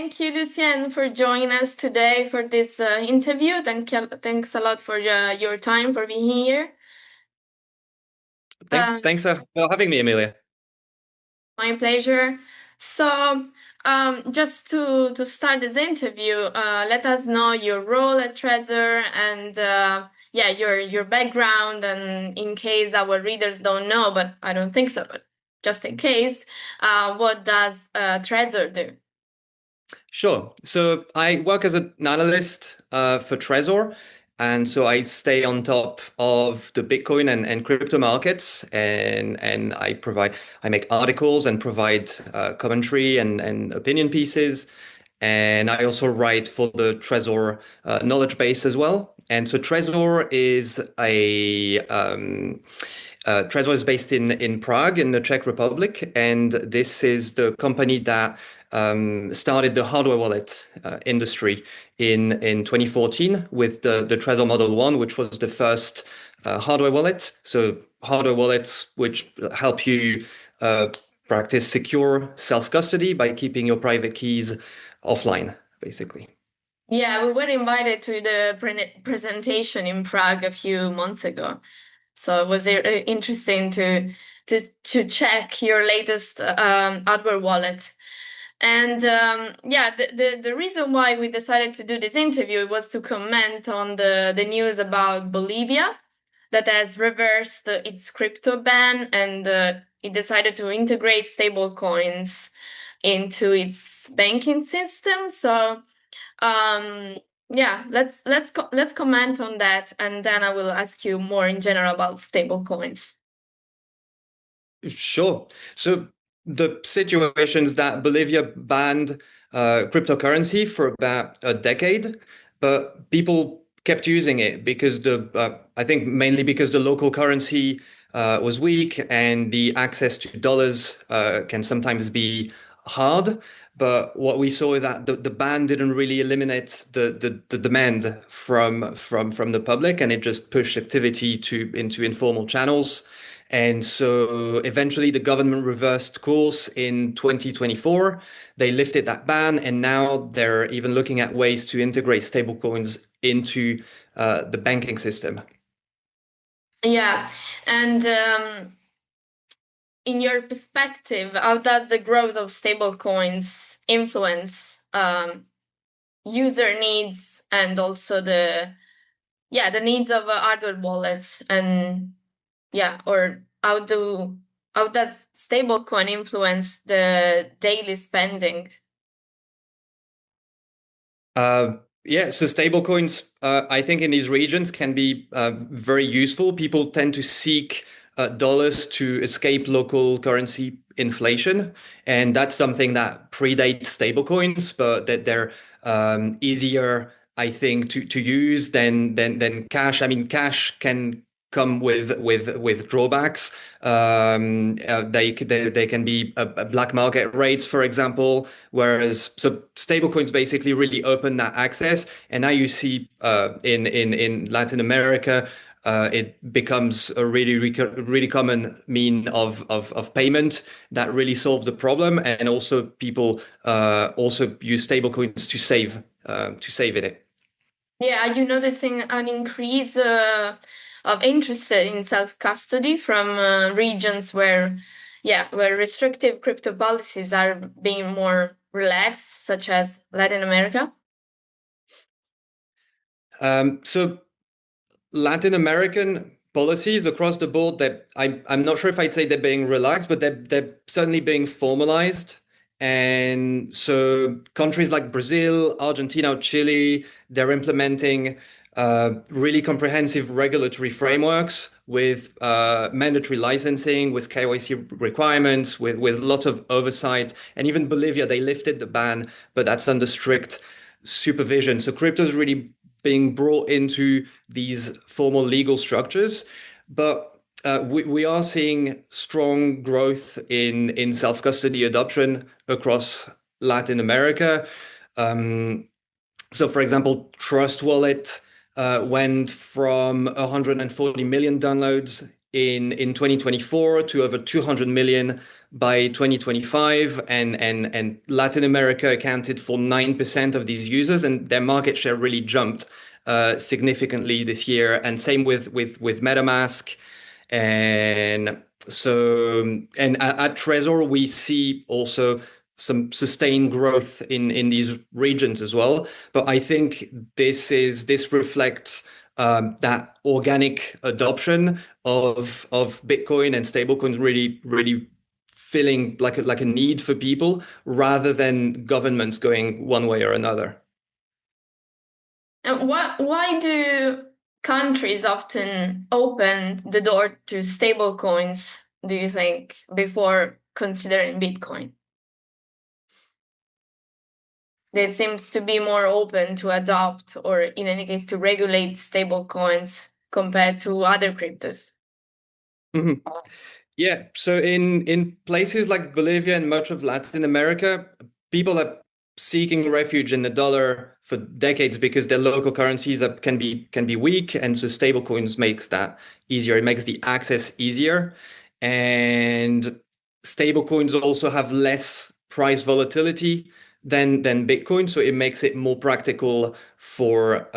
Thank you, Lucien, for joining us today for this interview. Thanks a lot for your time for being here. Thanks, Um, thanks for having me, Amelia. my pleasure. So, just to start this interview, let us know your role at Trezor and yeah, your background. And in case our readers don't know, but I don't think so, but just in case, what does Trezor do? Sure. So I work as an analyst for Trezor. And so I stay on top of the Bitcoin and crypto markets, and I make articles and provide commentary and opinion pieces. And I also write for the Trezor knowledge base as well. And so Trezor is based in Prague, in the Czech Republic, and this is the company that started the hardware wallet industry in 2014 with the Trezor Model 1, which was the first hardware wallet. So hardware wallets which help you practice secure self-custody by keeping your private keys offline, basically. Yeah, we were invited to the presentation in Prague a few months ago. So it was interesting to check your latest hardware wallet. And yeah, the reason why we decided to do this interview was to comment on the news about Bolivia that has reversed its crypto ban, and it decided to integrate stablecoins into its banking system. So um, yeah, let's comment on that, and then I will ask you more in general about stablecoins. Sure. So the situations that Bolivia banned cryptocurrency for about a decade, but people kept using it because I think mainly because the local currency was weak and the access to dollars can sometimes be hard. But what we saw is that the ban didn't really eliminate the demand from the public, and it just pushed activity into informal channels. And so eventually the government reversed course in 2024. They lifted that ban, and now they're even looking at ways to integrate stablecoins into the banking system. Yeah, and in your perspective, how does the growth of stablecoins influence user needs and also the needs of hardware wallets? And yeah, or how does stablecoin influence the daily spending? Yeah, so stablecoins, I think in these regions can be very useful. People tend to seek dollars to escape local currency inflation, and that's something that predates stablecoins, but that they're easier, I think, to use than cash. I mean, cash can come with drawbacks. They can be a black market rates, for example. Whereas so stablecoins basically really open that access, and now you see in Latin America. It becomes a really common mean of payment that really solves the problem, and also people also use stablecoins to save in it. Yeah, are you noticing an increase of interest in self-custody from regions where restrictive crypto policies are being more relaxed, such as Latin America? So Latin American policies across the board that I'm not sure if I'd say they're being relaxed, but they're certainly being formalized. And so countries like Brazil, Argentina, Chile, they're implementing really comprehensive regulatory frameworks with mandatory licensing, with KYC requirements, with lots of oversight. And even Bolivia, they lifted the ban, but that's under strict supervision. So crypto is really being brought into these formal legal structures. But we are seeing strong growth in self-custody adoption across Latin America. So, for example, Trust Wallet went from 140 million downloads in 2024 to over 200 million by 2025, and Latin America accounted for 9% of these users, and their market share really jumped significantly this year. And same with MetaMask. And so, and at Trezor, we see also some sustained growth in these regions as well. But I think this reflects that organic adoption of Bitcoin and stablecoins really feeling like a need for people rather than governments going one way or another. And why do countries often open the door to stablecoins, do you think, before considering Bitcoin? They seems to be more open to adopt, or in any case to regulate stablecoins compared to other cryptos. Mhm. Yeah, so in places like Bolivia and much of Latin America, people are seeking refuge in the dollar for decades because their local currencies can be weak, and so stablecoins makes that easier. It makes the access easier, and stablecoins also have less price volatility than Bitcoin, so it makes it more practical for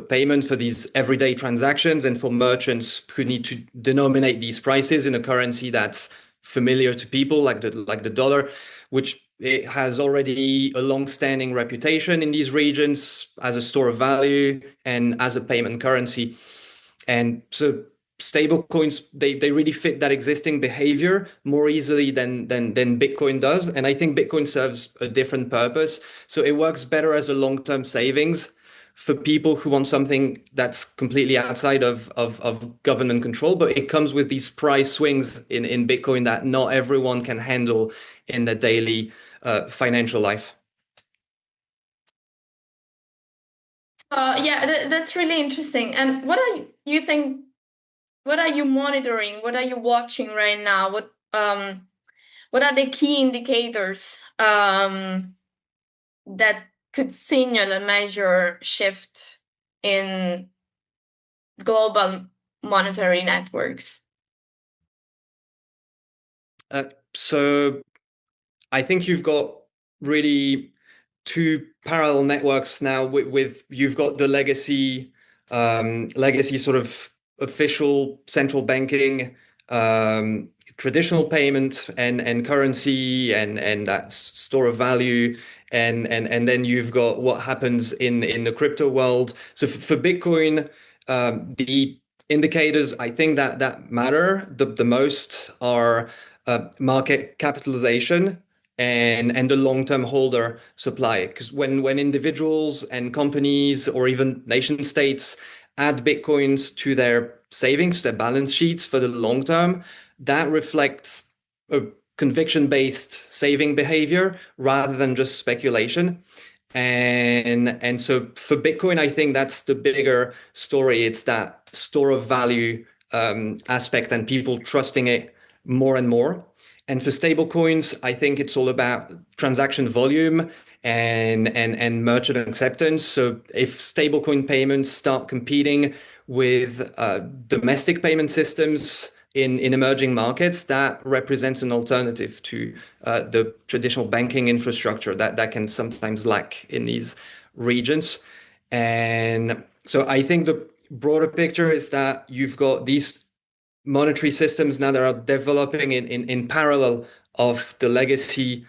payment for these everyday transactions and for merchants who need to denominate these prices in a currency that's familiar to people, like the dollar, which it has already a long-standing reputation in these regions as a store of value and as a payment currency. And so stablecoins, they really fit that existing behavior more easily than Bitcoin does. And I think Bitcoin serves a different purpose. So it works better as a long-term savings for people who want something that's completely outside of government control, but it comes with these price swings in Bitcoin that not everyone can handle in their daily financial life. Yeah, that's really interesting. And you think? What are you monitoring? What are you watching right now? What are the key indicators that could signal a major shift in global monetary networks? So I think you've got really two parallel networks now with you've got the legacy sort of official central banking, traditional payment and currency and that store of value, and then you've got what happens in the crypto world. So for Bitcoin, the indicators I think that matter the most are market capitalization and the long-term holder supply. Because when individuals and companies or even nation states add Bitcoins to their savings, their balance sheets for the long term, that reflects a conviction-based saving behavior rather than just speculation. And so for Bitcoin, I think that's the bigger story. It's that store of value aspect and people trusting it more and more. And for stablecoins, I think it's all about transaction volume and merchant acceptance. So if stablecoin payments start competing with domestic payment systems in emerging markets, that represents an alternative to the traditional banking infrastructure that can sometimes lack in these regions. And so I think the broader picture is that you've got these monetary systems now that are developing in parallel of the legacy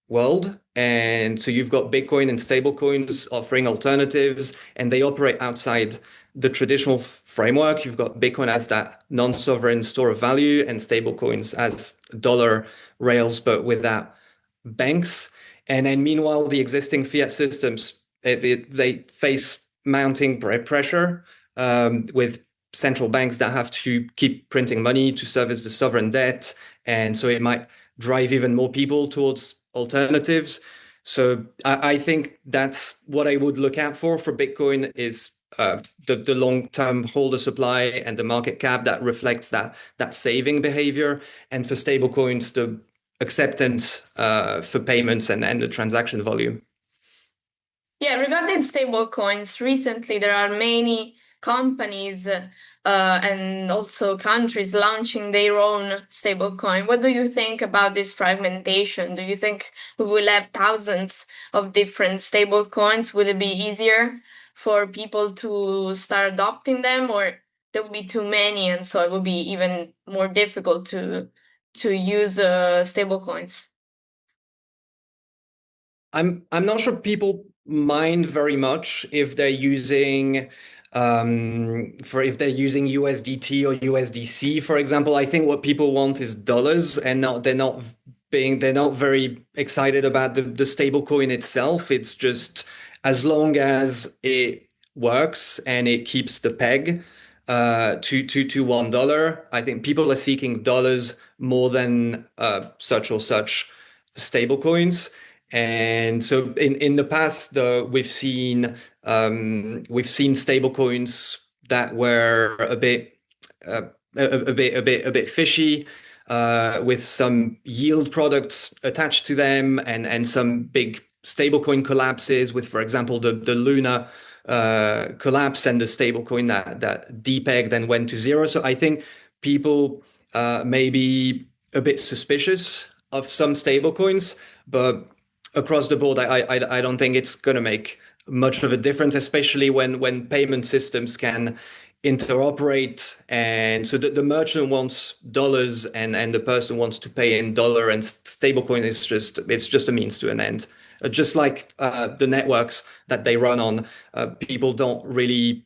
world. And so you've got Bitcoin and stablecoins offering alternatives, and they operate outside the traditional framework. You've got Bitcoin as that non-sovereign store of value and stablecoins as dollar rails, but without banks. And then meanwhile, the existing fiat systems, they face mounting pressure with central banks that have to keep printing money to service the sovereign debt. And so it might drive even more people towards alternatives. So I think that's what I would look out for Bitcoin is the long-term holder supply and the market cap that reflects that saving behavior. And for stablecoins, the acceptance for payments and the transaction volume. Yeah, regarding stablecoins, recently there are many companies and also countries launching their own stablecoin. What do you think about this fragmentation? Do you think we will have thousands of different stablecoins? Will it be easier for people to start adopting them, or there will be too many, and so it will be even more difficult to use stablecoins? I'm not sure people mind very much if they're using if they're using USDT or USDC, for example. I think what people want is dollars, and not they're not very excited about the stable coin itself. It's just as long as it works and it keeps the peg to $1. I think people are seeking dollars more than such or such stable coins. And so in the past, though, we've seen stablecoins that were uh, a bit fishy, with some yield products attached to them, and some big stablecoin collapses with, for example, the Luna collapse, and the stablecoin that depeg then went to zero. So I think people may be a bit suspicious of some stablecoins, but across the board, I don't think it's going to make much of a difference, especially when payment systems can interoperate. And so the merchant wants dollars, and the person wants to pay in dollar, and stablecoin is just a means to an end. Just like the networks that they run on, people don't really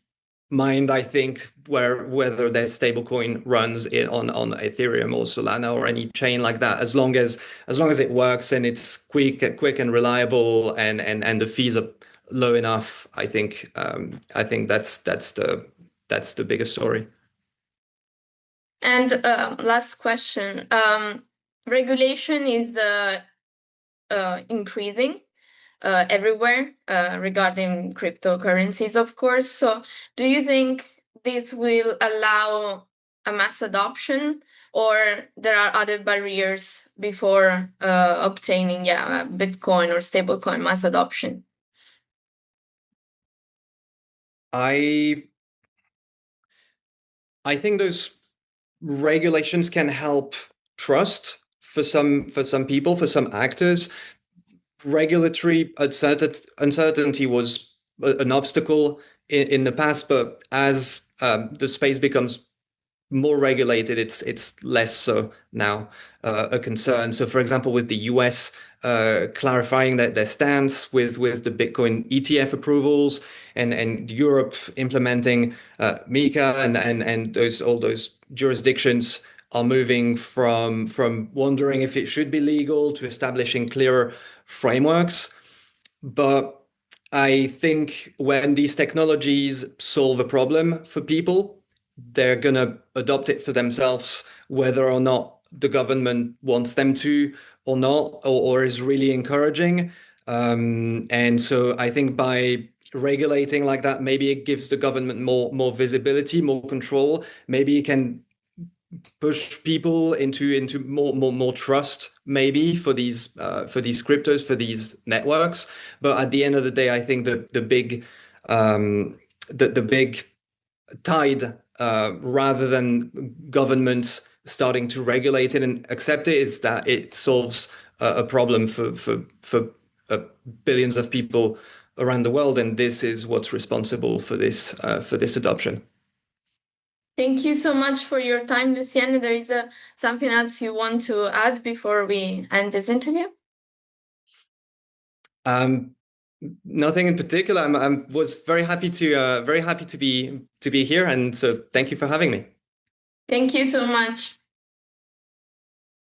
mind, I think, whether their stablecoin runs on Ethereum or Solana or any chain like that, as long as it works and it's quick and reliable, and the fees are low enough. I think that's the biggest story. And last question. Regulation is increasing everywhere regarding cryptocurrencies, of course. So, do you think this will allow a mass adoption, or there are other barriers before obtaining, yeah, Bitcoin or stablecoin mass adoption? I I think those regulations can help trust for some people, for some actors. Regulatory uncertainty was an obstacle in the past, but as the space becomes more regulated, it's less so now a concern. So, for example, with the US clarifying their stance with the Bitcoin ETF approvals, and Europe implementing MiCA, and all those jurisdictions are moving from wondering if it should be legal to establishing clearer frameworks. But I think when these technologies solve a problem for people, they're going to adopt it for themselves, whether or not the government wants them to or not, or is really encouraging. And so I think by regulating like that, maybe it gives the government more visibility, more control. Maybe it can push people into more trust, maybe, for these cryptos, for these networks. But at the end of the day, I think the big tide, rather than governments starting to regulate it and accept it, is that it solves a problem for billions of people around the world, and this is what's responsible for this adoption. Thank you so much for your time, Lucien. There is something else you want to add before we end this interview? Um, Nothing in particular. Was very happy to be here, and so thank you for having me. Thank you so much.